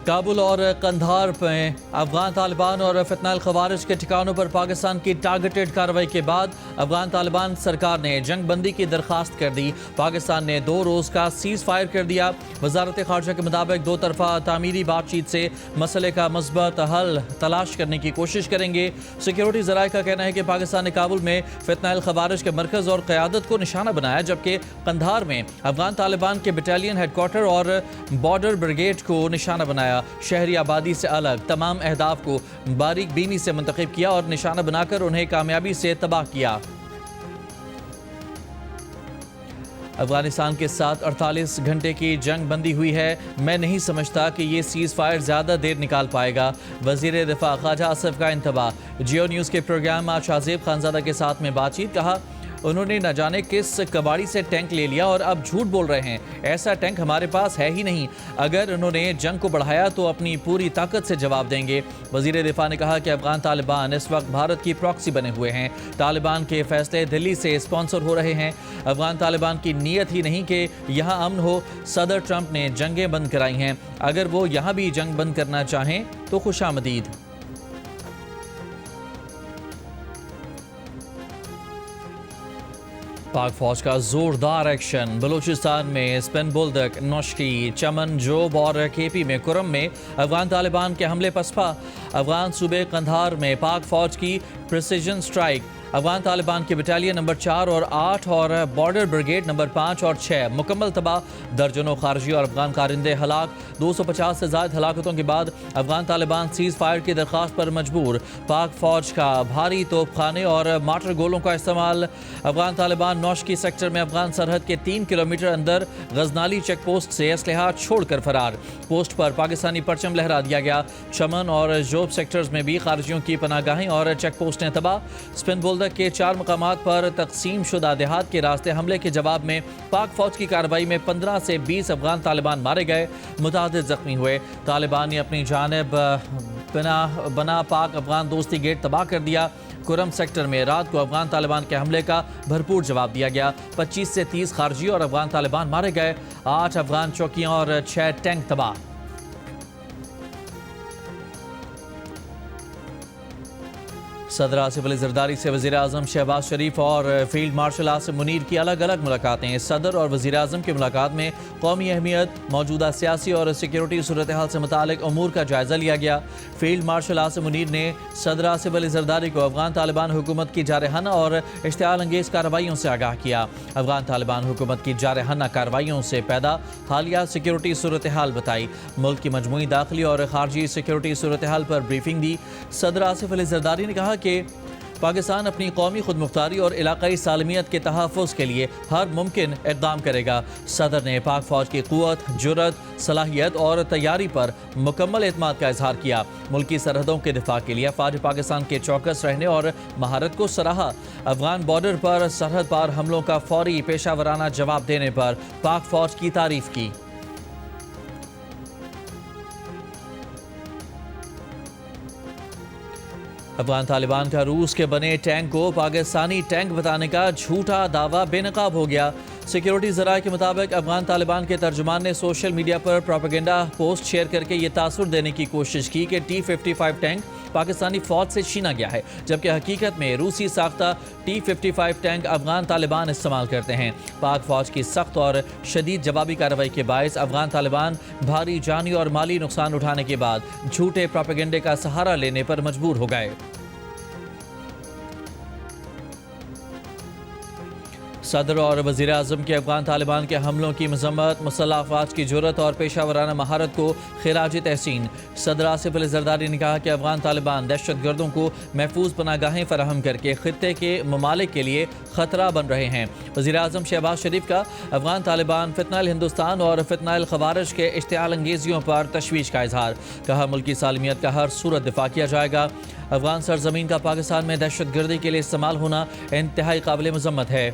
کابل اور قندھار میں افغان طالبان اور فتنہ الخوارج کے ٹھکانوں پر پاکستان کی ٹارگیٹڈ کارروائی کے بعد افغان طالبان سرکار نے جنگ بندی کی درخواست کر دی۔ پاکستان نے 2 روز کا سیز فائر کر دیا۔ وزارت خارجہ کے مطابق 2 طرفہ تعمیری بات چیت سے مسئلے کا مثبت حل تلاش کرنے کی کوشش کریں گے۔ سیکیورٹی ذرائع کا کہنا ہے کہ پاکستان نے کابل میں فتنہ الخوارج کے مرکز اور قیادت کو نشانہ بنایا، جبکہ قندھار میں افغان طالبان کے بٹالین ہیڈ کوارٹر اور بارڈر بریگیڈ کو نشانہ بنایا۔ شہری آبادی سے الگ تمام اہداف کو باریک بینی سے منتخب کیا اور نشانہ بنا کر انہیں کامیابی سے تباہ کیا۔ افغانستان کے ساتھ 48 گھنٹے کی جنگ بندی ہوئی ہے۔ میں نہیں سمجھتا کہ یہ سیز فائر زیادہ دیر نکال پائے گا۔ وزیر دفاع خواجہ آصف کا انتباہ۔ جیو نیوز کے پروگرام آج شاہزیب خانزادہ کے ساتھ میں بات چیت۔ کہا انہوں نے نہ جانے کس کباڑی سے ٹینک لے لیا اور اب جھوٹ بول رہے ہیں۔ ایسا ٹینک ہمارے پاس ہے ہی نہیں۔ اگر انہوں نے جنگ کو بڑھایا تو اپنی پوری طاقت سے جواب دیں گے۔ وزیر دفاع نے کہا کہ افغان طالبان اس وقت بھارت کی پراکسی بنے ہوئے ہیں۔ طالبان کے فیصلے دلی سے اسپانسر ہو رہے ہیں۔ افغان طالبان کی نیت ہی نہیں کہ یہاں امن ہو۔ صدر ٹرمپ نے جنگیں بند کرائی ہیں۔ اگر وہ یہاں بھی جنگ بند کرنا چاہیں تو خوش آمدید۔ پاک فوج کا زوردار ایکشن۔ بلوچستان میں سپن بولدک، نوشکی، چمن جوب اور کے پی میں کرم میں افغان طالبان کے حملے پسپا۔ افغان صوبے قندھار میں پاک فوج کی پریسیجن سٹرائک۔ افغان طالبان کے بٹالین نمبر 4 اور 8 اور بارڈر بریگیڈ نمبر 5 اور 6 مکمل تباہ۔ درجنوں خارجی اور افغان کارندے ہلاک۔ 250 سے زائد ہلاکتوں کے بعد افغان طالبان سیز فائر کی درخواست پر مجبور۔ پاک فوج کا بھاری توپ خانے اور مارٹر گولوں کا استعمال۔ افغان طالبان نوشکی سیکٹر میں افغان سرحد کے 3 کلومیٹر اندر غزنالی چیک پوسٹ سے اسلحہ چھوڑ کر فرار۔ پوسٹ پر پاکستانی پرچم لہرا دیا گیا۔ چمن اور جوب سیکٹرز میں بھی خارجیوں کی پناہ گاہیں اور چیک پوسٹیں تباہ۔ سپن بولدک کے 4 مقامات پر تقسیم شدہ دیہات کے راستے حملے کے جواب میں پاک فوج کی کارروائی میں 15 سے 20 افغان طالبان مارے گئے، متعدد زخمی ہوئے۔ طالبان نے اپنی جانب بنا پاک افغان دوستی گیٹ تباہ کر دیا۔ کرم سیکٹر میں رات کو افغان طالبان کے حملے کا بھرپور جواب دیا گیا۔ 25 سے 30 خارجی اور افغان طالبان مارے گئے۔ 8 افغان چوکیاں اور 6 ٹینک تباہ۔ صدر آصف علی زرداری سے وزیر اعظم شہباز شریف اور فیلڈ مارشل آصم منیر کی الگ الگ ملاقاتیں۔ صدر اور وزیر اعظم کی ملاقات میں قومی اہمیت، موجودہ سیاسی اور سیکیورٹی صورتحال سے متعلق امور کا جائزہ لیا گیا۔ فیلڈ مارشل آصم منیر نے صدر آصف علی زرداری کو افغان طالبان حکومت کی جارحانہ اور اشتعال انگیز کارروائیوں سے آگاہ کیا۔ افغان طالبان حکومت کی جارحانہ کارروائیوں سے پیدا حالیہ سیکیورٹی صورتحال بتائی۔ ملک کی مجموعی داخلی اور خارجی سیکیورٹی صورتحال پر بریفنگ دی۔ صدر آصف علی زرداری نے کہا کہ پاکستان اپنی قومی خود مختاری اور علاقائی سالمیت کے تحفظ کے لیے ہر ممکن اقدام کرے گا۔ صدر نے پاک فوج کی قوت، جرأت، صلاحیت اور تیاری پر مکمل اعتماد کا اظہار کیا۔ ملکی سرحدوں کے دفاع کے لیے افواج پاکستان کے چوکس رہنے اور مہارت کو سراہا۔ افغان بارڈر پر سرحد پار حملوں کا فوری پیشہ ورانہ جواب دینے پر پاک فوج کی تعریف کی۔ افغان طالبان کا روس کے بنے ٹینک کو پاکستانی ٹینک بتانے کا جھوٹا دعویٰ بے نقاب ہو گیا۔ سیکیورٹی ذرائع کے مطابق افغان طالبان کے ترجمان نے سوشل میڈیا پر پروپیگنڈا پوسٹ شیئر کر کے یہ تاثر دینے کی کوشش کی کہ T-55 ٹینک پاکستانی فوج سے چھینا گیا ہے، جبکہ حقیقت میں روسی ساختہ T-55 ٹینک افغان طالبان استعمال کرتے ہیں۔ پاک فوج کی سخت اور شدید جوابی کارروائی کے باعث افغان طالبان بھاری جانی اور مالی نقصان اٹھانے کے بعد جھوٹے پروپیگنڈے کا سہارا لینے پر مجبور ہو گئے۔ صدر اور وزیر اعظم کے افغان طالبان کے حملوں کی مذمت، مسلح افواج کی جرأت اور پیشہ ورانہ مہارت کو خراج تحسین۔ صدر آصف علی زرداری نے کہا کہ افغان طالبان دہشت گردوں کو محفوظ پناہ گاہیں فراہم کر کے خطے کے ممالک کے لیے خطرہ بن رہے ہیں۔ وزیر اعظم شہباز شریف کا افغان طالبان فتنہ الہندوستان اور فتنہ الخوارج کے اشتعال انگیزیوں پر تشویش کا اظہار۔ کہا ملکی سالمیت کا ہر صورت دفاع کیا جائے گا۔ افغان سرزمین کا پاکستان میں دہشت گردی کے لیے استعمال ہونا انتہائی قابل مذمت ہے۔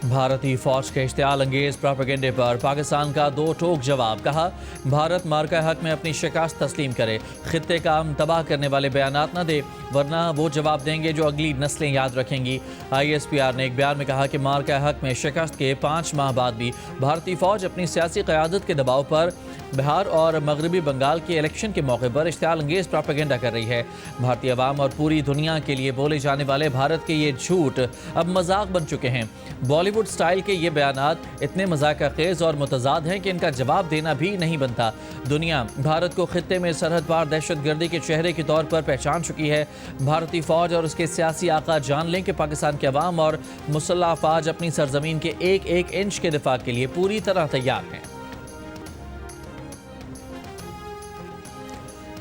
بھارتی فوج کے اشتعال انگیز پروپیگنڈے پر پاکستان کا 2 ٹوک جواب۔ کہا بھارت مارکہ حق میں اپنی شکست تسلیم کرے، خطے کا امن تباہ کرنے والے بیانات نہ دے۔ ورنہ وہ جواب دیں گے جو اگلی نسلیں یاد رکھیں گی۔ ISPR نے ایک بیان میں کہا کہ مارکہ حق میں شکست کے 5 ماہ بعد بھی بھارتی فوج اپنی سیاسی قیادت کے دباؤ پر بہار اور مغربی بنگال کے الیکشن کے موقع پر اشتعال انگیز پروپیگنڈا کر رہی ہے۔ بھارتی عوام اور پوری دنیا کے لیے بولے جانے والے بھارت کے یہ جھوٹ اب مذاق بن چکے ہیں۔ بالی ووڈ سٹائل کے یہ بیانات اتنے مذاقہ خیز اور متضاد ہیں کہ ان کا جواب دینا بھی نہیں بنتا۔ دنیا بھارت کو خطے میں سرحد پار دہشت گردی کے چہرے کے طور پر پہچان چکی ہے۔ بھارتی فوج اور اس کے سیاسی آقا جان لیں کہ پاکستان کے عوام اور مسلح افواج اپنی سرزمین کے ایک ایک انچ کے دفاع کے لیے پوری طرح تیار ہیں۔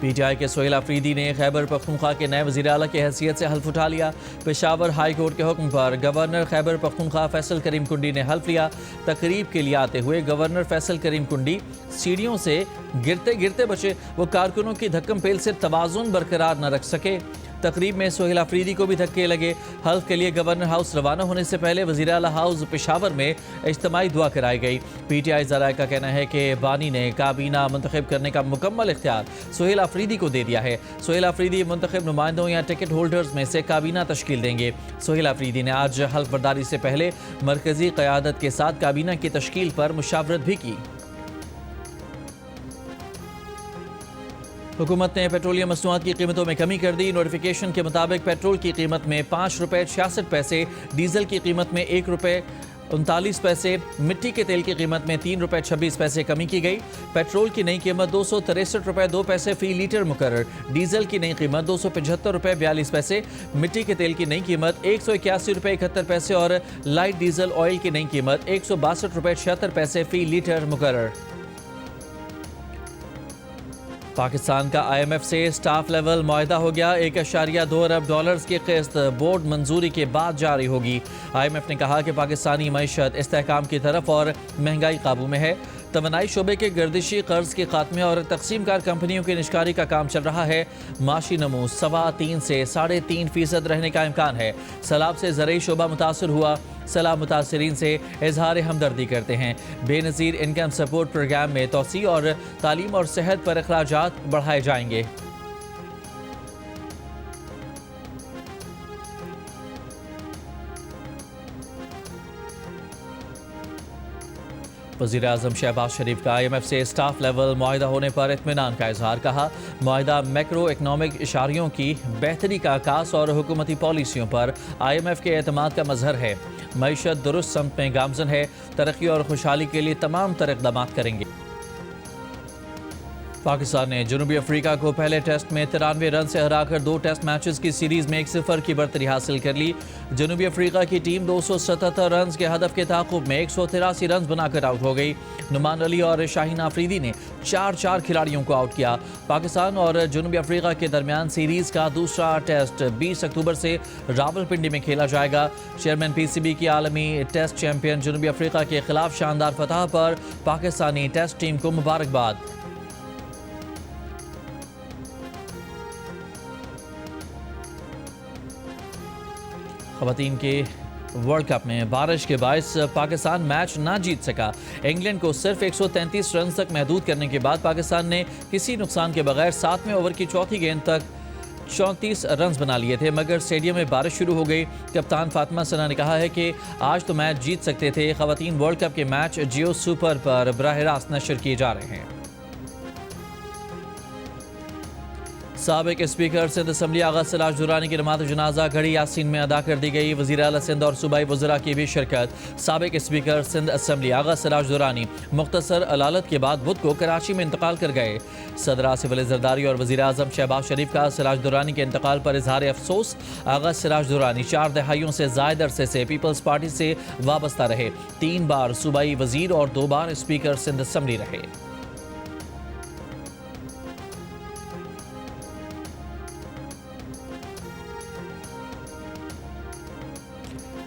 PTI کے سہیل آفریدی نے خیبر پختونخوا کے نئے وزیر اعلیٰ کی حیثیت سے حلف اٹھا لیا۔ پشاور ہائی کورٹ کے حکم پر گورنر خیبر پختونخوا فیصل کریم کنڈی نے حلف لیا۔ تقریب کے لیے آتے ہوئے گورنر فیصل کریم کنڈی سیڑھیوں سے گرتے گرتے بچے، وہ کارکنوں کی دھکم پیل سے توازن برقرار نہ رکھ سکے۔ تقریب میں سہیل آفریدی کو بھی دھکے لگے۔ حلف کے لیے گورنر ہاؤس روانہ ہونے سے پہلے وزیر اعلیٰ ہاؤس پشاور میں اجتماعی دعا کرائی گئی۔ PTI ذرائع کا کہنا ہے کہ بانی نے کابینہ منتخب کرنے کا مکمل اختیار سہیل آفریدی کو دے دیا ہے۔ سہیل آفریدی منتخب نمائندوں یا ٹکٹ ہولڈرز میں سے کابینہ تشکیل دیں گے۔ سہیل آفریدی نے آج حلف برداری سے پہلے مرکزی قیادت کے ساتھ کابینہ کی تشکیل پر مشاورت بھی کی۔ حکومت نے پیٹرولیم مصنوعات کی قیمتوں میں کمی کر دی۔ نوٹیفیکیشن کے مطابق پیٹرول کی قیمت میں 5 روپے 66 پیسے، ڈیزل کی قیمت میں 1 روپے 39 پیسے، مٹی کے تیل کی قیمت میں 3 روپے 26 پیسے کمی کی گئی۔ پیٹرول کی نئی قیمت 263 روپے 2 پیسے فی لیٹر مقرر، ڈیزل کی نئی قیمت 275 روپے 42 پیسے، مٹی کے تیل کی نئی قیمت 181 روپے 71 پیسے اور لائٹ ڈیزل آئل کی نئی قیمت 162 روپے 76 پیسے فی لیٹر مقرر۔ پاکستان کا IMF سے سٹاف لیول معاہدہ ہو گیا۔ 1.2 ارب ڈالرز کی قسط بورڈ منظوری کے بعد جاری ہوگی۔ IMF نے کہا کہ پاکستانی معیشت استحکام کی طرف اور مہنگائی قابو میں ہے۔ توانائی شعبے کے گردشی قرض کے خاتمے اور تقسیم کار کمپنیوں کی نشکاری کا کام چل رہا ہے۔ معاشی نمو 3.25 سے 3.5% رہنے کا امکان ہے۔ سیلاب سے زرعی شعبہ متاثر ہوا۔ سیلاب متاثرین سے اظہار ہمدردی کرتے ہیں۔ بے نظیر انکم سپورٹ پروگرام میں توسیع اور تعلیم اور صحت پر اخراجات بڑھائے جائیں گے۔ وزیر اعظم شہباز شریف کا IMF سے سٹاف لیول معاہدہ ہونے پر اطمینان کا اظہار، کہا معاہدہ میکرو اکنامک اشاریوں کی بہتری کا عکاس اور حکومتی پالیسیوں پر IMF کے اعتماد کا مظہر ہے۔ معیشت درست سمت میں گامزن ہے، ترقی اور خوشحالی کے لیے تمام تر اقدامات کریں گے۔ پاکستان نے جنوبی افریقہ کو پہلے ٹیسٹ میں 93 رن سے ہرا کر 2 ٹیسٹ میچز کی سیریز میں 1-0 کی برتری حاصل کر لی۔ جنوبی افریقہ کی ٹیم 277 رنز کے ہدف کے تعاقب میں 183 رنز بنا کر آؤٹ ہو گئی۔ نعمان علی اور شاہین آفریدی نے 4 کھلاڑیوں کو آؤٹ کیا۔ پاکستان اور جنوبی افریقہ کے درمیان سیریز کا دوسرا ٹیسٹ 20 اکتوبر سے راولپنڈی میں کھیلا جائے گا۔ چیئرمین PCB کی عالمی ٹیسٹ چیمپئن جنوبی افریقہ کے خلاف شاندار فتح پر پاکستانی ٹیسٹ ٹیم کو مبارکباد۔ خواتین کے ورلڈ کپ میں بارش کے باعث پاکستان میچ نہ جیت سکا۔ انگلینڈ کو صرف 133 رنز تک محدود کرنے کے بعد پاکستان نے کسی نقصان کے بغیر 7ویں اوور کی چوتھی گیند تک 34 رنز بنا لیے تھے، مگر اسٹیڈیم میں بارش شروع ہو گئی۔ کپتان فاطمہ ثنا نے کہا ہے کہ آج تو میچ جیت سکتے تھے۔ خواتین ورلڈ کپ کے میچ جیو سپر پر براہ راست نشر کیے جا رہے ہیں۔ سابق اسپیکر سندھ اسمبلی آغا سراج درانی کی نماز جنازہ گھڑی یاسین میں ادا کر دی گئی۔ وزیر اعلیٰ سندھ اور صوبائی وزراء کی بھی شرکت۔ سابق اسپیکر سندھ اسمبلی آغا سراج درانی مختصر علالت کے بعد بدھ کو کراچی میں انتقال کر گئے۔ صدر آصف علی زرداری اور وزیر اعظم شہباز شریف کا سراج درانی کے انتقال پر اظہار افسوس۔ آغا سراج درانی 4 دہائیوں سے زائد عرصے سے پیپلز پارٹی سے وابستہ رہے، 3 بار صوبائی وزیر اور 2 بار اسپیکر سندھ اسمبلی رہے۔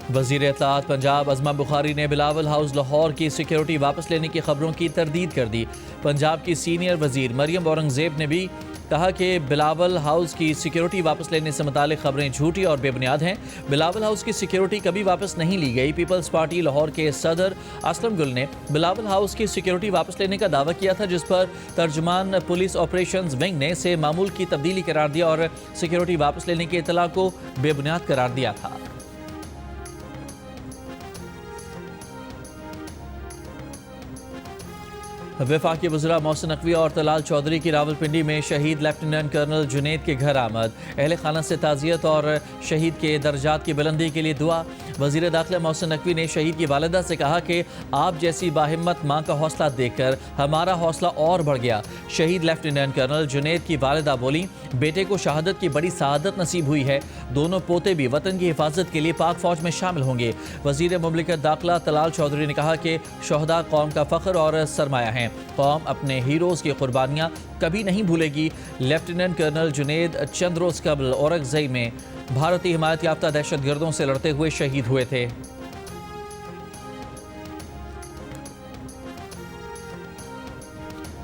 وزیر اطلاعات پنجاب عظمہ بخاری نے بلاول ہاؤس لاہور کی سیکیورٹی واپس لینے کی خبروں کی تردید کر دی۔ پنجاب کی سینئر وزیر مریم اورنگزیب نے بھی کہا کہ بلاول ہاؤس کی سیکیورٹی واپس لینے سے متعلق خبریں جھوٹی اور بے بنیاد ہیں۔ بلاول ہاؤس کی سیکیورٹی کبھی واپس نہیں لی گئی۔ پیپلز پارٹی لاہور کے صدر اسلم گل نے بلاول ہاؤس کی سیکیورٹی واپس لینے کا دعویٰ کیا تھا، جس پر ترجمان پولیس آپریشنز ونگ نے اسے معمول کی تبدیلی قرار دیا اور سیکیورٹی واپس لینے کی اطلاع کو بے بنیاد قرار دیا تھا۔ وفاقی وزراء محسن نقوی اور طلال چودھری کی راولپنڈی میں شہید لیفٹیننٹ کرنل جنید کے گھر آمد۔ اہل خانہ سے تعزیت اور شہید کے درجات کی بلندی کے لیے دعا۔ وزیر داخلہ محسن نقوی نے شہید کی والدہ سے کہا کہ آپ جیسی باہمت ماں کا حوصلہ دیکھ کر ہمارا حوصلہ اور بڑھ گیا۔ شہید لیفٹیننٹ کرنل جنید کی والدہ بولی، بیٹے کو شہادت کی بڑی سعادت نصیب ہوئی ہے، دونوں پوتے بھی وطن کی حفاظت کے لیے پاک فوج میں شامل ہوں گے۔ وزیر مملکت داخلہ طلال چودھری نے کہا کہ شہداء قوم کا فخر اور سرمایہ ہیں، قوم اپنے ہیروز کی قربانیاں کبھی نہیں بھولے گی۔ لیفٹیننٹ کرنل جنید چند روز قبل اورکزئی میں بھارتی حمایت یافتہ دہشت گردوں سے لڑتے ہوئے شہید ہوئے تھے۔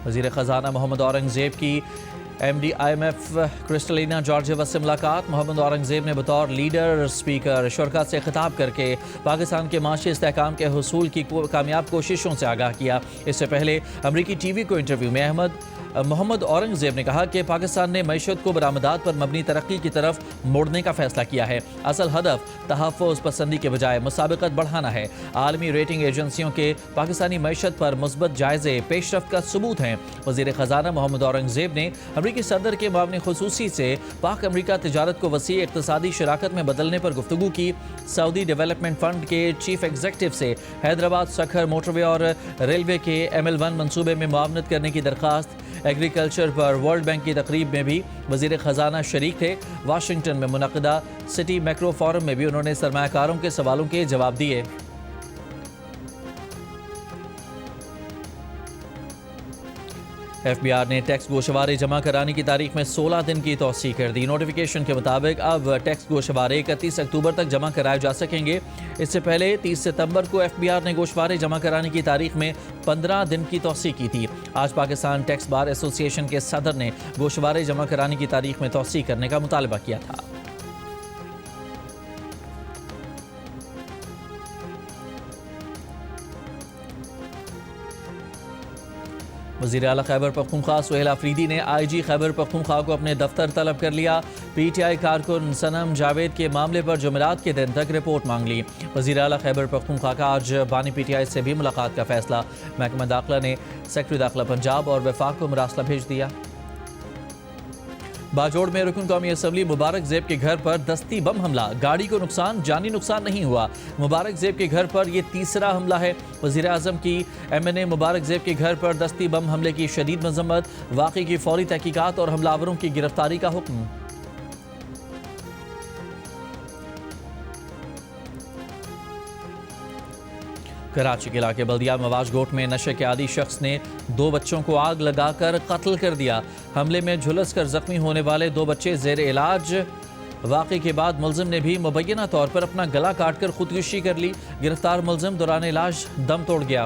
وزیر خزانہ محمد اورنگزیب کی M D I M F Kristalina Georgieva سے ملاقات۔ محمد اورنگزیب نے بطور لیڈر اسپیکر شرکاء سے خطاب کر کے پاکستان کے معاشی استحکام کے حصول کی کامیاب کوششوں سے آگاہ کیا۔ اس سے پہلے امریکی ٹی وی کو انٹرویو میں محمد اورنگزیب نے کہا کہ پاکستان نے معیشت کو برآمدات پر مبنی ترقی کی طرف موڑنے کا فیصلہ کیا ہے۔ اصل ہدف تحفظ پسندی کے بجائے مسابقت بڑھانا ہے۔ عالمی ریٹنگ ایجنسیوں کے پاکستانی معیشت پر مثبت جائزے پیش رفت کا ثبوت ہیں۔ وزیر خزانہ محمد اورنگزیب نے امریکی صدر کے معاون خصوصی سے پاک امریکہ تجارت کو وسیع اقتصادی شراکت میں بدلنے پر گفتگو کی۔ سعودی ڈیولپمنٹ فنڈ کے چیف ایگزیکٹو سے حیدرآباد سکھر موٹر وے اور ریلوے کے ML1 منصوبے میں معاونت کرنے کی درخواست۔ ایگریکلچر پر ورلڈ بینک کی تقریب میں بھی وزیر خزانہ شریک تھے۔ واشنگٹن میں منعقدہ سٹی میکرو فورم میں بھی انہوں نے سرمایہ کاروں کے سوالوں کے جواب دیے۔ ایف بی آر نے ٹیکس گوشوارے جمع کرانے کی تاریخ میں 16 دن کی توسیع کر دی۔ نوٹیفیکیشن کے مطابق اب ٹیکس گوشوارے 31 اکتوبر تک جمع کرائے جا سکیں گے۔ اس سے پہلے 30 ستمبر کو ایف بی آر نے گوشوارے جمع کرانے کی تاریخ میں 15 دن کی توسیع کی تھی۔ آج پاکستان ٹیکس بار ایسوسی ایشن کے صدر نے گوشوارے جمع کرانے کی تاریخ میں توسیع کرنے کا مطالبہ کیا تھا۔ وزیر اعلیٰ خیبر پختونخوا سہیل آفریدی نے آئی جی خیبر پختونخوا کو اپنے دفتر طلب کر لیا۔ پی ٹی آئی کارکن صنم جاوید کے معاملے پر جمعرات کے دن تک رپورٹ مانگ لی۔ وزیر اعلیٰ خیبر پختونخوا کا آج بانی پی ٹی آئی سے بھی ملاقات کا فیصلہ۔ محکمہ داخلہ نے سیکرٹری داخلہ پنجاب اور وفاق کو مراسلہ بھیج دیا۔ باجوڑ میں رکن قومی اسمبلی مبارک زیب کے گھر پر دستی بم حملہ، گاڑی کو نقصان، جانی نقصان نہیں ہوا۔ مبارک زیب کے گھر پر یہ تیسرا حملہ ہے۔ وزیر اعظم کی MNA مبارک زیب کے گھر پر دستی بم حملے کی شدید مذمت، واقعے کی فوری تحقیقات اور حملہ آوروں کی گرفتاری کا حکم۔ کراچی کے علاقے بلدیہ مواج گوٹ میں نشے کے عادی شخص نے 2 بچوں کو آگ لگا کر قتل کر دیا۔ حملے میں جھلس کر زخمی ہونے والے 2 بچے زیر علاج۔ واقعے کے بعد ملزم نے بھی مبینہ طور پر اپنا گلا کاٹ کر خودکشی کر لی۔ گرفتار ملزم دوران علاج دم توڑ گیا۔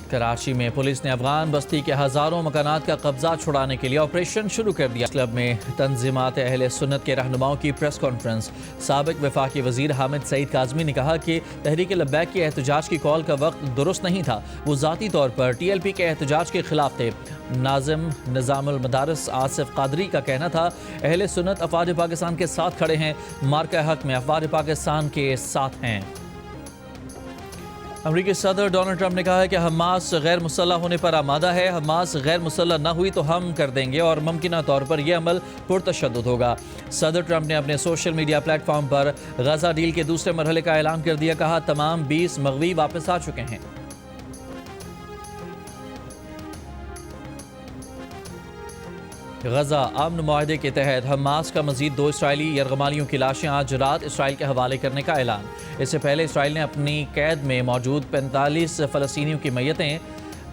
کراچی میں پولیس نے افغان بستی کے ہزاروں مکانات کا قبضہ چھڑانے کے لیے آپریشن شروع کر دیا۔ کلب میں تنظیمات اہل سنت کے رہنماؤں کی پریس کانفرنس۔ سابق وفاقی وزیر حامد سعید کاظمی نے کہا کہ تحریک لبیک کے احتجاج کی کال کا وقت درست نہیں تھا، وہ ذاتی طور پر TLP کے احتجاج کے خلاف تھے۔ ناظم نظام المدارس آصف قادری کا کہنا تھا اہل سنت افواج پاکستان کے ساتھ کھڑے ہیں، مارکہ حق میں افواج پاکستان کے ساتھ ہیں۔ امریکی صدر ڈونلڈ ٹرمپ نے کہا ہے کہ حماس غیر مسلح ہونے پر آمادہ ہے۔ حماس غیر مسلح نہ ہوئی تو ہم کر دیں گے اور ممکنہ طور پر یہ عمل پرتشدد ہوگا۔ صدر ٹرمپ نے اپنے سوشل میڈیا پلیٹ فارم پر غزہ ڈیل کے دوسرے مرحلے کا اعلان کر دیا۔ کہا تمام 20 مغوی واپس آ چکے ہیں۔ غزہ امن معاہدے کے تحت حماس کا مزید 2 اسرائیلی یرغمالیوں کی لاشیں آج رات اسرائیل کے حوالے کرنے کا اعلان۔ اس سے پہلے اسرائیل نے اپنی قید میں موجود 45 فلسطینیوں کی میتیں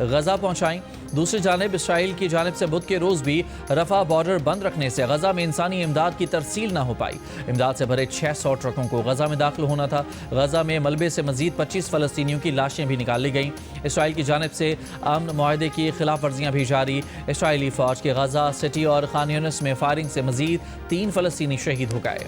غزہ پہنچائیں۔ دوسری جانب اسرائیل کی جانب سے بدھ کے روز بھی رفح بارڈر بند رکھنے سے غزہ میں انسانی امداد کی ترسیل نہ ہو پائی۔ امداد سے بھرے 600 ٹرکوں کو غزہ میں داخل ہونا تھا۔ غزہ میں ملبے سے مزید 25 فلسطینیوں کی لاشیں بھی نکال لی گئیں۔ اسرائیل کی جانب سے امن معاہدے کی خلاف ورزیاں بھی جاری۔ اسرائیلی فوج کے غزہ سٹی اور خان یونس میں فائرنگ سے مزید 3 فلسطینی شہید ہو گئے۔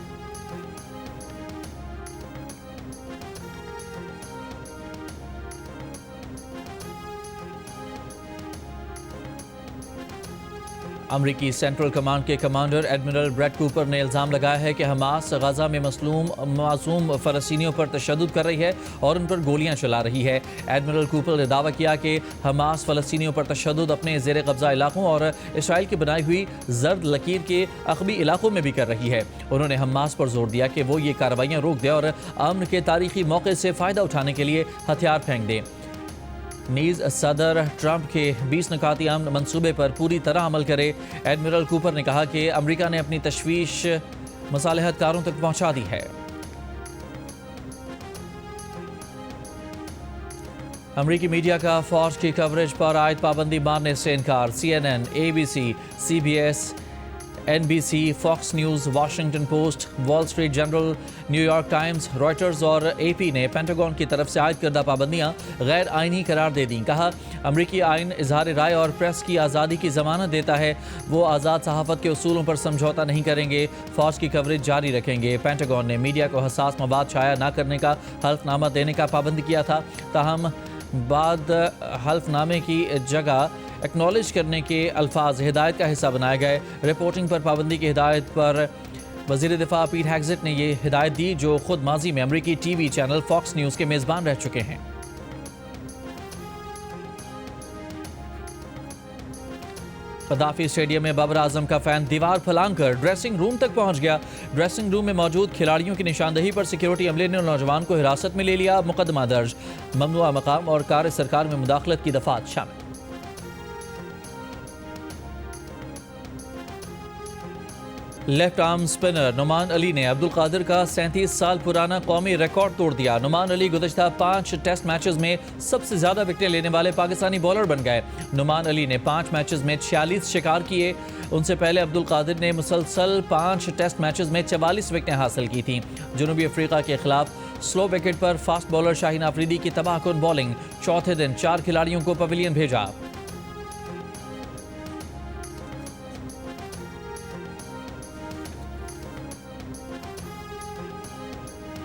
امریکی سینٹرل کمانڈ کے کمانڈر ایڈمرل بریٹ کوپر نے الزام لگایا ہے کہ حماس غزہ میں معصوم فلسطینیوں پر تشدد کر رہی ہے اور ان پر گولیاں چلا رہی ہے۔ ایڈمرل کوپر نے دعویٰ کیا کہ حماس فلسطینیوں پر تشدد اپنے زیر قبضہ علاقوں اور اسرائیل کی بنائی ہوئی زرد لکیر کے عقبی علاقوں میں بھی کر رہی ہے۔ انہوں نے حماس پر زور دیا کہ وہ یہ کارروائیاں روک دے اور امن کے تاریخی موقع سے فائدہ اٹھانے کے لیے ہتھیار پھینک دے۔ نیز صدر ٹرمپ کے 20 نکاتی امن منصوبے پر پوری طرح عمل کرے۔ ایڈمرل کوپر نے کہا کہ امریکہ نے اپنی تشویش مصالحت کاروں تک پہنچا دی ہے۔ امریکی میڈیا کا فوج کی کوریج پر عائد پابندی ماننے سے انکار۔ CNN، ABC، CBS، NBC، Fox News, Washington Post, Wall Street Journal, New York Times, Reuters اور AP نے پینٹاگون کی طرف سے عائد کردہ پابندیاں غیر آئینی قرار دے دیں۔ کہا امریکی آئین اظہار رائے اور پریس کی آزادی کی ضمانت دیتا ہے، وہ آزاد صحافت کے اصولوں پر سمجھوتہ نہیں کریں گے، فوج کی کوریج جاری رکھیں گے۔ پینٹاگون نے میڈیا کو حساس مواد شائع نہ کرنے کا حلف نامہ دینے کا پابند کیا تھا، تاہم بعد حلف نامے کی جگہ ایکنالج کرنے کے الفاظ ہدایت کا حصہ بنائے گئے۔ رپورٹنگ پر پابندی کی ہدایت پر وزیر دفاع پیٹ ہیگزٹ نے یہ ہدایت دی، جو خود ماضی میں امریکی T V channel Fox news کے میزبان رہ چکے ہیں۔ قذافی اسٹیڈیم میں بابر اعظم کا فین دیوار پھلانگ کر ڈریسنگ روم تک پہنچ گیا۔ ڈریسنگ روم میں موجود کھلاڑیوں کی نشاندہی پر سیکیورٹی عملے نے نوجوان کو حراست میں لے لیا۔ مقدمہ درج، ممنوعہ مقام اور کار سرکار میں مداخلت کی دفعات شامل۔ لیفٹ آرم سپنر نعمان علی نے عبدالقادر کا 37 سال پرانا قومی ریکارڈ توڑ دیا۔ نعمان علی گزشتہ 5 ٹیسٹ میچز میں سب سے زیادہ وکٹیں لینے والے پاکستانی بولر بن گئے۔ نعمان علی نے 5 میچز میں 46 شکار کیے۔ ان سے پہلے عبدالقادر نے مسلسل 5 ٹیسٹ میچز میں 44 وکٹیں حاصل کی تھیں۔ جنوبی افریقہ کے خلاف سلو وکٹ پر فاسٹ بولر شاہین آفریدی کی تباہ کن بولنگ، چوتھے دن 4 کھلاڑیوں کو پویلین بھیجا۔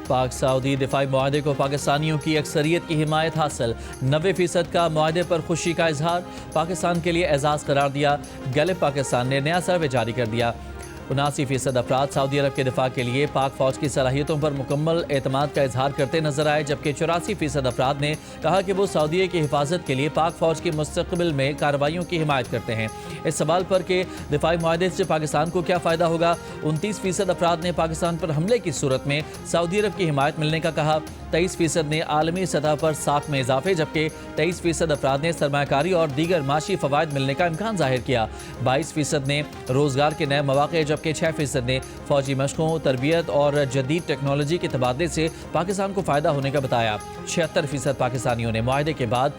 پاک سعودی دفاعی معاہدے کو پاکستانیوں کی اکثریت کی حمایت حاصل، 90% کا معاہدے پر خوشی کا اظہار، پاکستان کے لیے اعزاز قرار دیا۔ گیلپ پاکستان نے نیا سروے جاری کر دیا۔ 79% افراد سعودی عرب کے دفاع کے لیے پاک فوج کی صلاحیتوں پر مکمل اعتماد کا اظہار کرتے نظر آئے، جبکہ 84% افراد نے کہا کہ وہ سعودیہ کی حفاظت کے لیے پاک فوج کے مستقبل میں کارروائیوں کی حمایت کرتے ہیں۔ اس سوال پر کہ دفاعی معاہدے سے پاکستان کو کیا فائدہ ہوگا، 29% افراد نے پاکستان پر حملے کی صورت میں سعودی عرب کی حمایت ملنے کا کہا۔ 23% نے عالمی سطح پر ساکھ میں اضافے، جبکہ 23% افراد نے سرمایہ کاری اور دیگر معاشی فوائد ملنے کا امکان ظاہر کیا۔ 22% نے روزگار کے نئے مواقع، جبکہ 6% نے فوجی مشقوں، تربیت اور جدید ٹیکنالوجی کے تبادلے سے پاکستان کو فائدہ ہونے کا بتایا۔ 76% پاکستانیوں نے معاہدے کے بعد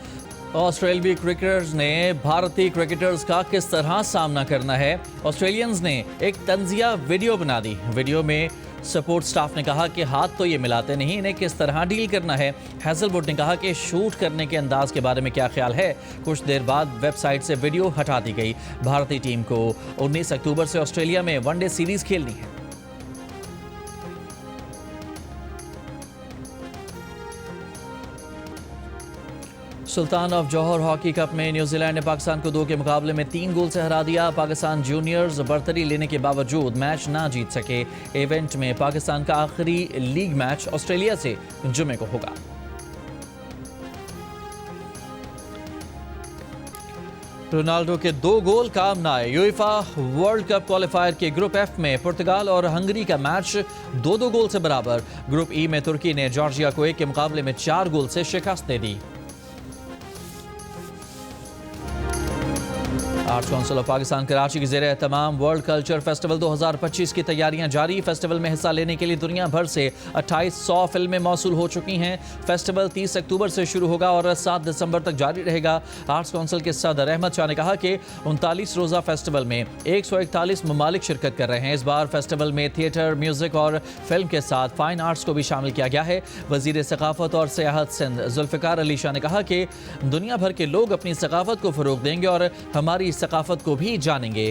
آسٹریلوی کرکٹرز نے بھارتی کرکٹرز کا کس طرح سامنا کرنا ہے۔ آسٹریلینز نے ایک طنزیہ ویڈیو بنا دی۔ ویڈیو میں سپورٹ سٹاف نے کہا کہ ہاتھ تو یہ ملاتے نہیں، انہیں کس طرح ڈیل کرنا ہے۔ ہیزل ووڈ نے کہا کہ شوٹ کرنے کے انداز کے بارے میں کیا خیال ہے۔ کچھ دیر بعد ویب سائٹ سے ویڈیو ہٹا دی گئی۔ بھارتی ٹیم کو 19 اکتوبر سے آسٹریلیا میں ون ڈے سیریز کھیلنی ہے۔ سلطان آف جوہر ہاکی کپ میں نیوزی لینڈ نے پاکستان کو 2 کے مقابلے میں 3 گول سے ہرا دیا۔ پاکستان جونیئرز برتری لینے کے باوجود میچ نہ جیت سکے۔ ایونٹ میں پاکستان کا آخری لیگ میچ آسٹریلیا سے جمعے کو ہوگا۔ رونالڈو کے 2 گول کام نہ آئے۔ یویفا ورلڈ کپ کوالیفائر کے گروپ ایف میں پرتگال اور ہنگری کا میچ 2-2 گول سے برابر۔ گروپ ای میں ترکی نے جارجیا کو 1 کے مقابلے میں 4 گول سے شکست دے دی۔ Arts council of Pakistan Karachi کے زیر اہتمام ورلڈ کلچر فیسٹیول 2025 کی تیاریاں جاری۔ فیسٹیول میں حصہ لینے کے لیے دنیا بھر سے 2800 فلمیں موصول ہو چکی ہیں۔ فیسٹیول 30 اکتوبر سے شروع ہوگا اور 7 دسمبر تک جاری رہے گا۔ آرٹس کونسل کے صدر احمد شاہ نے کہا کہ 39 روزہ فیسٹیول میں 141 ممالک شرکت کر رہے ہیں۔ اس بار فیسٹیول میں تھیٹر، میوزک اور فلم کے ساتھ فائن آرٹس کو بھی شامل کیا گیا ہے۔ وزیر ثقافت اور سیاحت سندھ ذوالفقار علی شاہ نے کہا کہ دنیا بھر کے لوگ اپنی ثقافت کو فروغ دیں گے اور ہماری ثقافت کو بھی جانیں گے۔